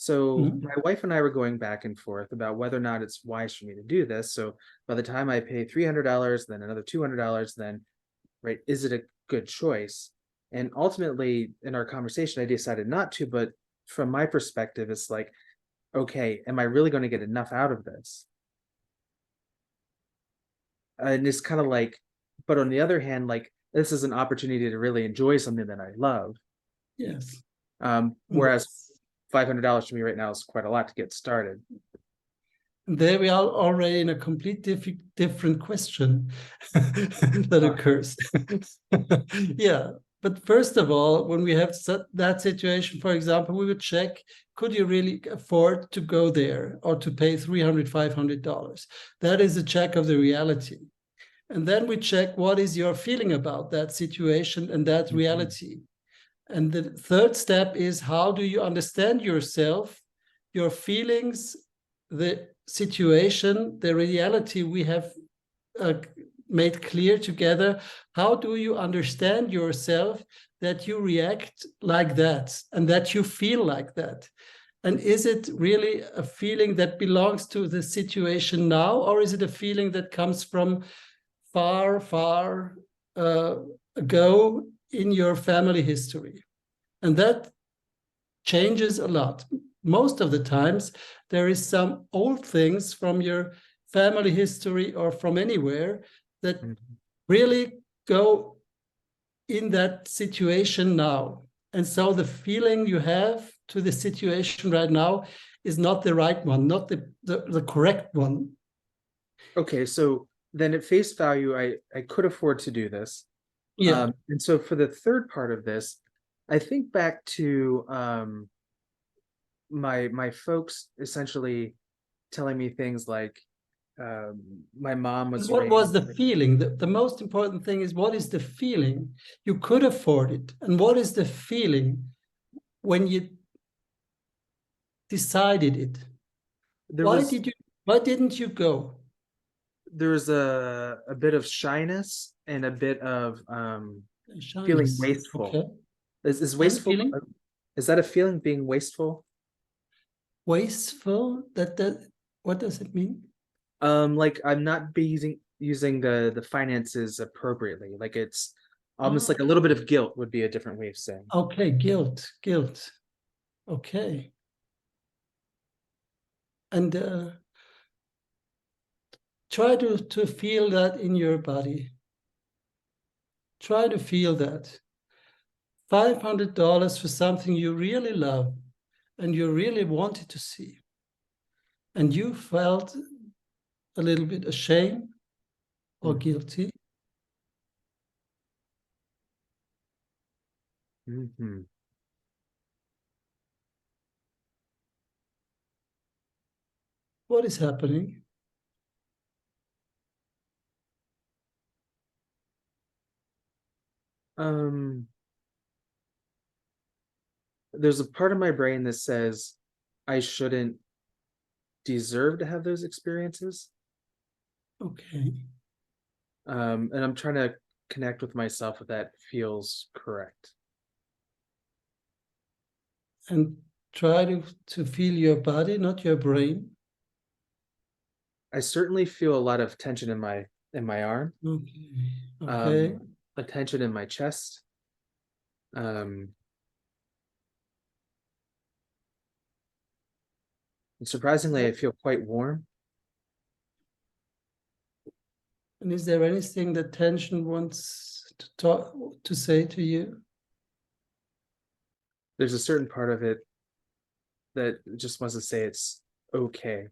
So Mhm. my wife and I were going back and forth about whether or not it's wise for me to do this. So by the time I pay $300, then another $200, then right, is it a good choice? And ultimately, in our conversation, I decided not to. But from my perspective, it's like, okay, am I really going to get enough out of this? And it's kind of like, but on the other hand, like this is an opportunity to really enjoy something that I love. Yes. Whereas $500 to me right now is quite a lot to get started. There we are already in a complete different question that occurs. Yeah, but first of all, when we have that situation, for example, we would check, could you really afford to go there or to pay $300, $500? That is a check of the reality. And then we check, what is your feeling about that situation and that reality? And the third step is, how do you understand yourself, your feelings, the situation, the reality we have uh, made clear together? How do you understand yourself that you react like that and that you feel like that? And is it really a feeling that belongs to the situation now, or is it a feeling that comes from far, far ago in your family history? And that changes a lot. Most of the times, there is some old things from your family history or from anywhere that really go in that situation now. And so the feeling you have to the situation right now is not the right one, not the correct one. Okay, so then at face value, I could afford to do this. Yeah. And so for the third part of this, I think back to my folks essentially telling me things like my mom And was what was raised. the feeling? The most important thing is, what is the feeling? You could afford it. And what is the feeling when you decided it? There was Why didn't you go? there was a bit of shyness and a bit of feeling Shyness. wasteful. Okay. Is And wasteful, feeling is that a feeling, being wasteful? wasteful. That what does it mean? Like I'm not be using the finances appropriately. Like it's almost Ah, like a little bit of guilt would be a different way of saying. okay, guilt. Okay. And try to feel that in your body. Try to feel that. $500 for something you really love and you really wanted to see. And you felt a little bit ashamed or Mhm. guilty. Mhm. What is happening? Um, there's a part of my brain that says I shouldn't deserve to have those experiences. Okay. And I'm trying to connect with myself if that feels correct. And try to feel your body, not your brain. I certainly feel a lot of tension in my arm, Okay. Okay. um, a tension in my chest. Um, and surprisingly, I feel quite warm. And is there anything that tension wants to say to you? There's a certain part of it that just wants to say it's okay.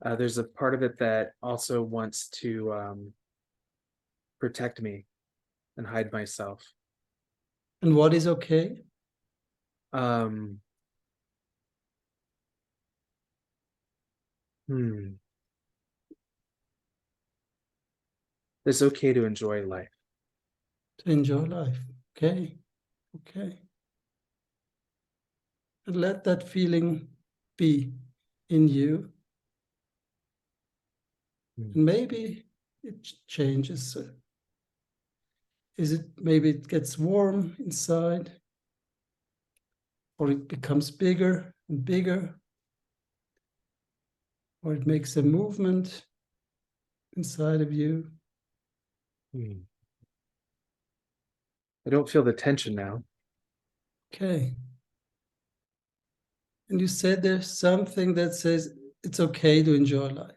There's a part of it that also wants to protect me and hide myself. And what is okay? Um, hmm. It's okay to enjoy life. To enjoy life. Okay. Okay. And let that feeling be in you. Hmm. And maybe it changes. Is it maybe it gets warm inside, or it becomes bigger, and bigger, or it makes a movement inside of you. I don't feel the tension now. Okay. And you said there's something that says it's okay to enjoy life.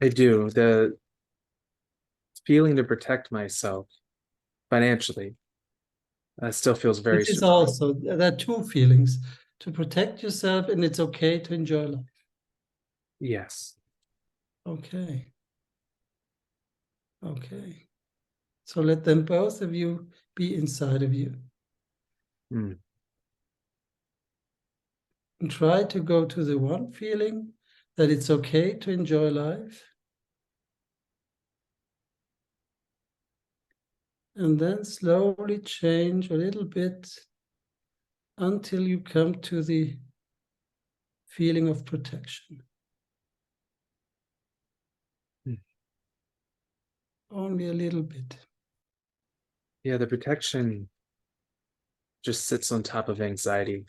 I do. The feeling to protect myself financially still feels very This is strong. also, there are two feelings: to protect yourself, and it's okay to enjoy life. Yes. Okay. Okay. So let them, both of you, be inside of you. Mm. And try to go to the one feeling that it's okay to enjoy life. And then slowly change a little bit until you come to the feeling of protection. Mm. Only a little bit. Yeah, the protection just sits on top of anxiety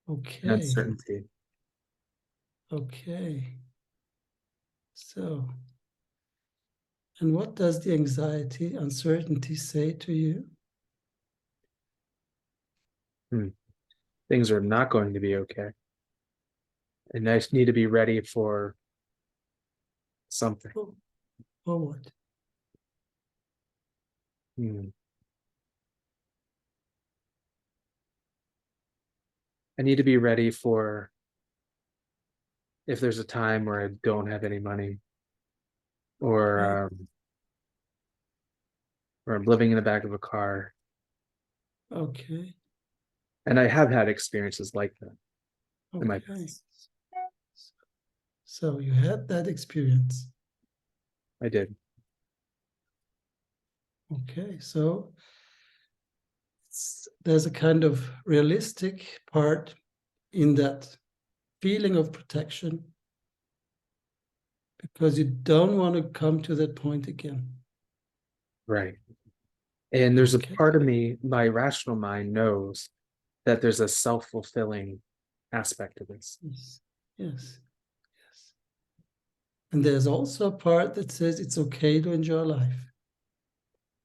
and Okay. uncertainty. Okay. So, and what does the anxiety, uncertainty say to you? Things are not going to be okay. And I need to be ready for something. Or what? Hmm. I need to be ready for if there's a time where I don't have any money, Okay. or I'm living in the back of a car. Okay. And I have had experiences like that in my Okay. past. So you had that experience. I did. Okay. So there's a kind of realistic part in that feeling of protection, because you don't want to come to that point again. Right. And there's a Okay. part of me, my rational mind knows that there's a self-fulfilling aspect to this. Yes. Yes. Yes. And there's also a part that says it's okay to enjoy life.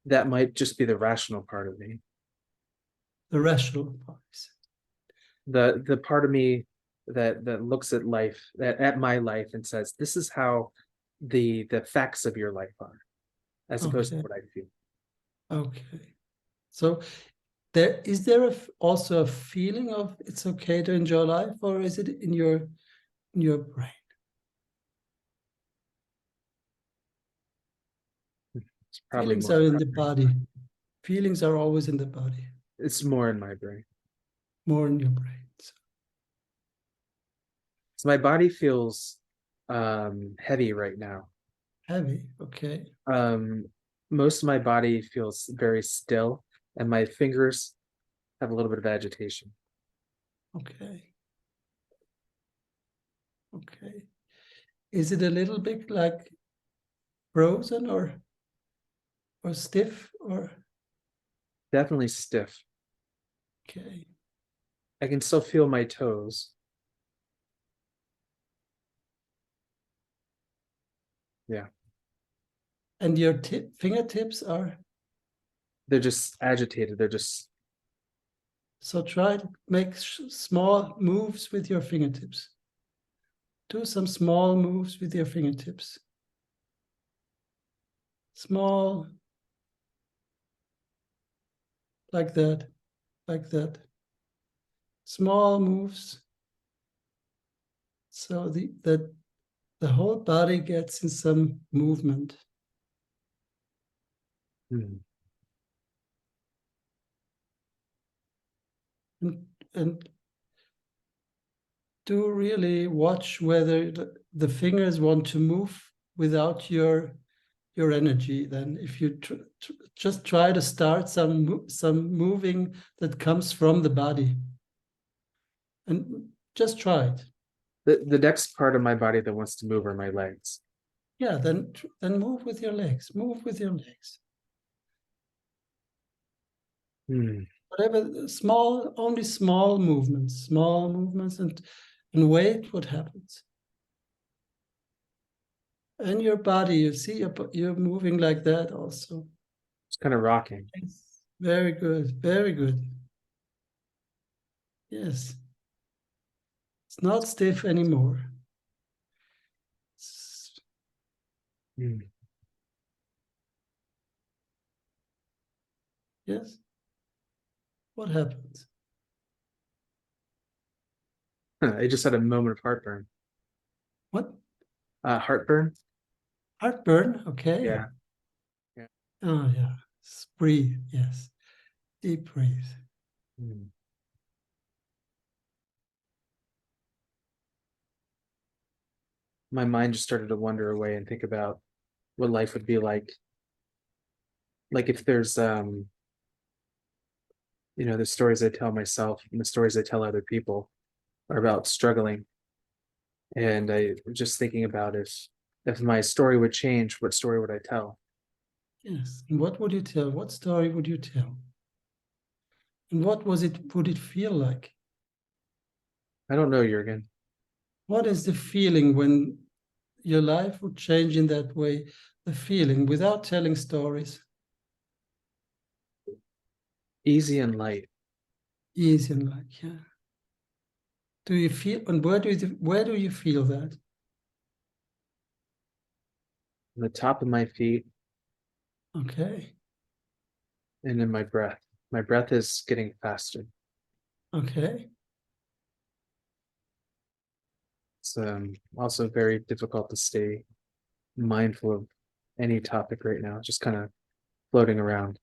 That might just be the rational part of me. The rational parts. The part of me that looks at life, at my life, and says, this is how the facts of your life are, as opposed to Okay. what I feel. Okay. So there also a feeling of it's okay to enjoy life, or is it in your brain? It's probably Feelings more are in in my the brain. body. Feelings are always in the body, It's more in my brain. more in your brain. So my body feels heavy right now. Heavy. Okay. Um, most of my body feels very still, and my fingers have a little bit of agitation. Okay. Okay. Is it a little bit like frozen or stiff or Definitely stiff. okay? I can still feel my toes. Yeah, And your fingertips are, they're just agitated. They're just so try to make small moves with your fingertips. Do some small moves with your fingertips. Small, like that, like that. Small moves, so that the whole body gets in some movement. hmm, And do really watch whether the fingers want to move without your energy. Then if you just try to start some moving that comes from the body, and just try it. the next part of my body that wants to move are my legs. Yeah, then move with your legs. Move with your legs. Hmm. whatever, small, only small movements, and wait what happens. And your body, you see, you're moving like that also. It's kind of rocking. Yes. Very good, very good. Yes. It's not stiff anymore. Mm. Yes. What happens? I just had a moment of heartburn. What? Heartburn? Heartburn? Okay. Yeah. Yeah. Oh, yeah. Breathe. Yes. Deep breathe. Mm. My mind just started to wander away and think about what life would be like. Like if there's the stories I tell myself and the stories I tell other people are about struggling. And I was just thinking about if my story would change, what story would I tell? Yes. And what would you tell? What story would you tell? And what would it feel like? I don't know, Juergen. What is the feeling when your life would change in that way? The feeling without telling stories. Easy and light. Easy and like, yeah. Do you feel, and where do you feel that? On the top of my feet Okay. and in my breath. My breath is getting faster. Okay. It's also very difficult to stay mindful of any topic right now, just kind of floating around.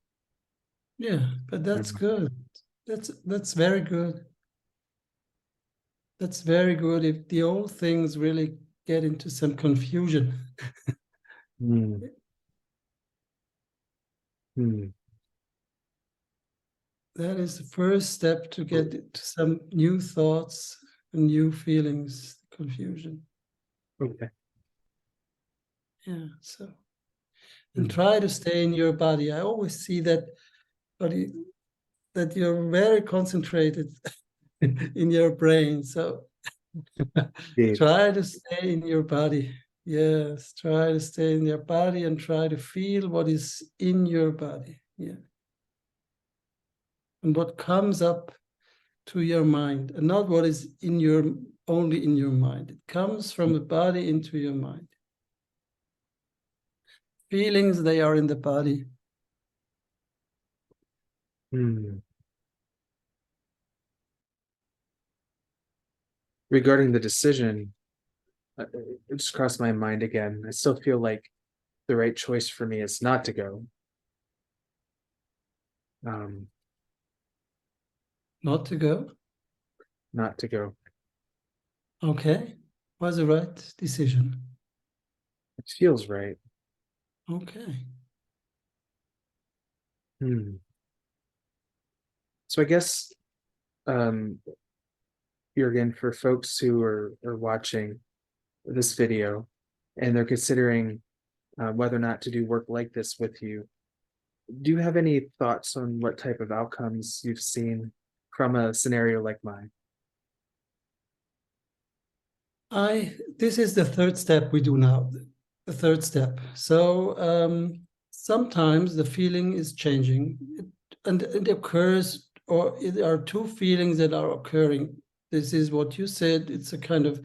Yeah, but that's good. That's very good. That's very good if the old things really get into some confusion. Hmm. Hmm. That is the first step to get to some new thoughts and new feelings, confusion. Okay. Yeah, so and Hmm. try to stay in your body. I always see that body that you're very concentrated in your brain. So Indeed. try to stay in your body. Yes, try to stay in your body and try to feel what is in your body. Yeah. And what comes up to your mind, and not what is in your only in your mind. It comes from the body into your mind. Feelings, they are in the body. Hmm. Regarding the decision, it just crossed my mind again. I still feel like the right choice for me is not to go. Um, Not to go. not to go. Okay. Was the right decision. It feels right. Okay. Hmm. So I guess, um, Juergen, for folks who are watching this video and they're considering whether or not to do work like this with you, do you have any thoughts on what type of outcomes you've seen from a scenario like mine? This is the third step we do now. The third step. So sometimes the feeling is changing, and it occurs, or there are two feelings that are occurring. This is what you said. It's a kind of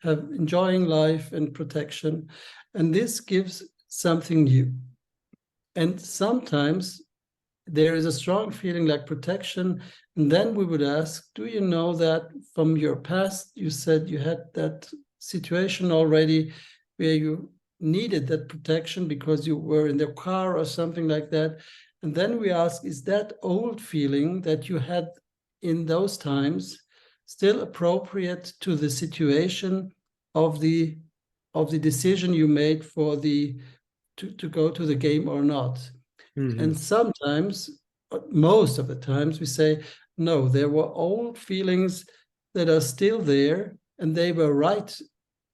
enjoying life and protection, and this gives something new. And sometimes there is a strong feeling like protection. And then we would ask, do you know that from your past, you said you had that situation already where you needed that protection because you were in the car or something like that? And then we ask, is that old feeling that you had in those times still appropriate to the situation of the decision you made for to go to the game or not? Hmm. And sometimes, most of the times, we say, no, there were old feelings that are still there and they were right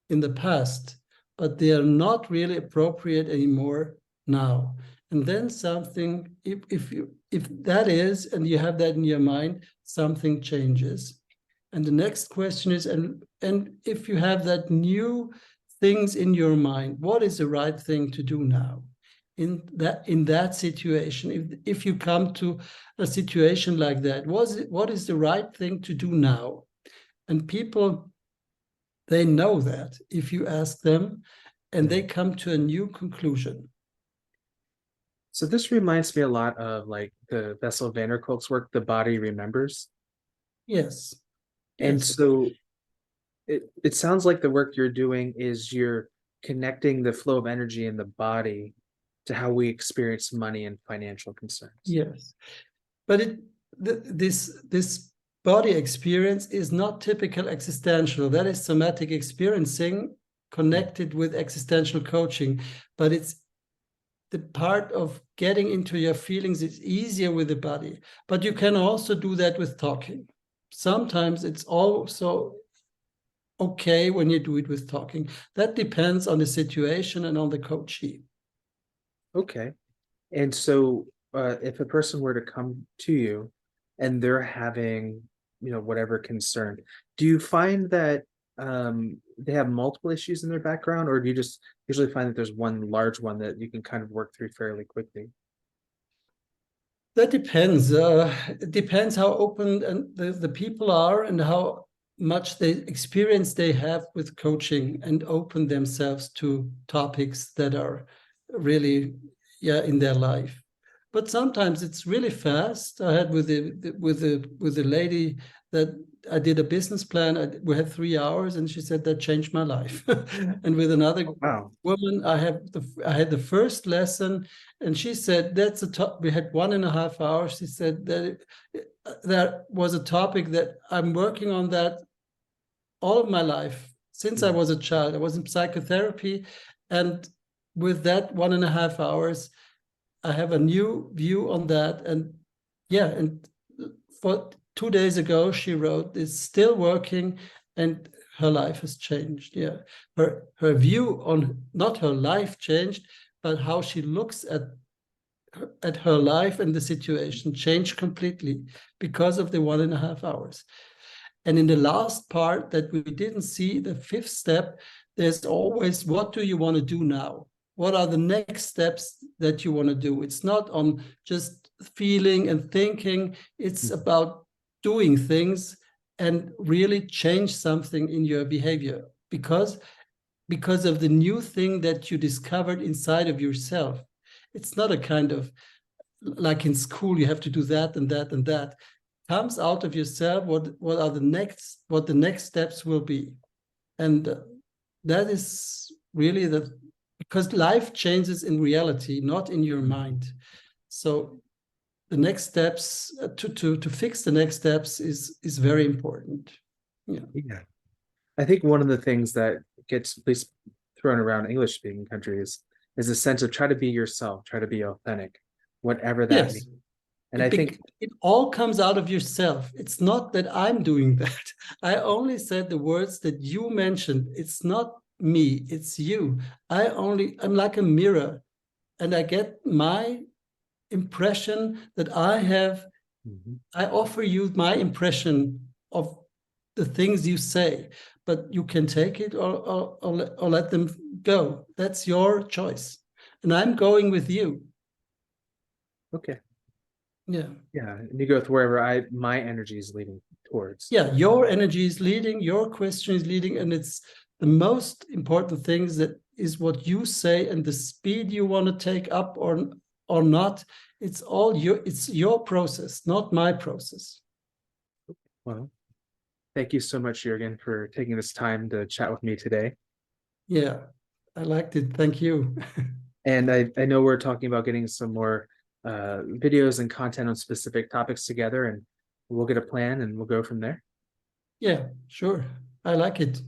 in the past, but they are not really appropriate anymore now. And then something, if that is, and you have that in your mind, something changes. And the next question is, and if you have that new things in your mind, what is the right thing to do now? In that situation, if you come to a situation like that, what is the right thing to do now? And people, they know that if you ask them, and they come to a new conclusion. So this reminds me a lot of like the Bessel van der Kolk's work, The Body Remembers. Yes. And Yes. so it sounds like the work you're doing is you're connecting the flow of energy in the body to how we experience money and financial concerns. Yes. But this body experience is not typical existential. That is somatic experiencing connected with existential coaching, but it's the part of getting into your feelings is easier with the body. But you can also do that with talking. Sometimes it's also okay when you do it with talking. That depends on the situation and on the coachee. Okay. And so if a person were to come to you and they're having, whatever concern, do you find that they have multiple issues in their background, or do you just usually find that there's one large one that you can kind of work through fairly quickly? That depends. It depends how open and the people are and how much experience they have with coaching and open themselves to topics that are really, in their life. But sometimes it's really fast. I had with the lady that I did a business plan. We had 3 hours, and she said that changed my life. And with another Wow. woman, I had the first lesson, and she said that's a top. We had 1.5 hours. She said that that was a topic that I'm working on that all of my life since I was a child. I was in psychotherapy, and with that 1.5 hours, I have a new view on that. And and for 2 days ago, she wrote, it's still working, and her life has changed. Yeah. Her view on not her life changed, but how she looks at her life and the situation changed completely because of the 1.5 hours. And in the last part that we didn't see, the 5th step, there's always, what do you want to do now? What are the next steps that you want to do? It's not on just feeling and thinking. It's about doing things and really change something in your behavior because of the new thing that you discovered inside of yourself. It's not a kind of like in school, you have to do that and that and that. Comes out of yourself what the next steps will be. And that is really because life changes in reality, not in your mind. So the next steps to fix the next steps is very important. Yeah. I think one of the things that gets at least thrown around English speaking countries is a sense of try to be yourself, try to be authentic, whatever that Yes. means. And I think it all comes out of yourself. It's not that I'm doing that. I only said the words that you mentioned. It's not me, it's you. I'm like a mirror, and I get my impression that I have. I offer you my impression of the things you say, but you can take it or let them go. That's your choice. And I'm going with you. okay. Yeah. Yeah. And you go with wherever my energy is leading towards. Yeah, your energy is leading, your question is leading, and it's the most important things that is what you say and the speed you want to take up or not. It's your process, not my process. Well, thank you so much, Juergen, for taking this time to chat with me today. Yeah, I liked it. Thank you. And I know we're talking about getting some more videos and content on specific topics together, and we'll get a plan and we'll go from there. Yeah, sure. I like it.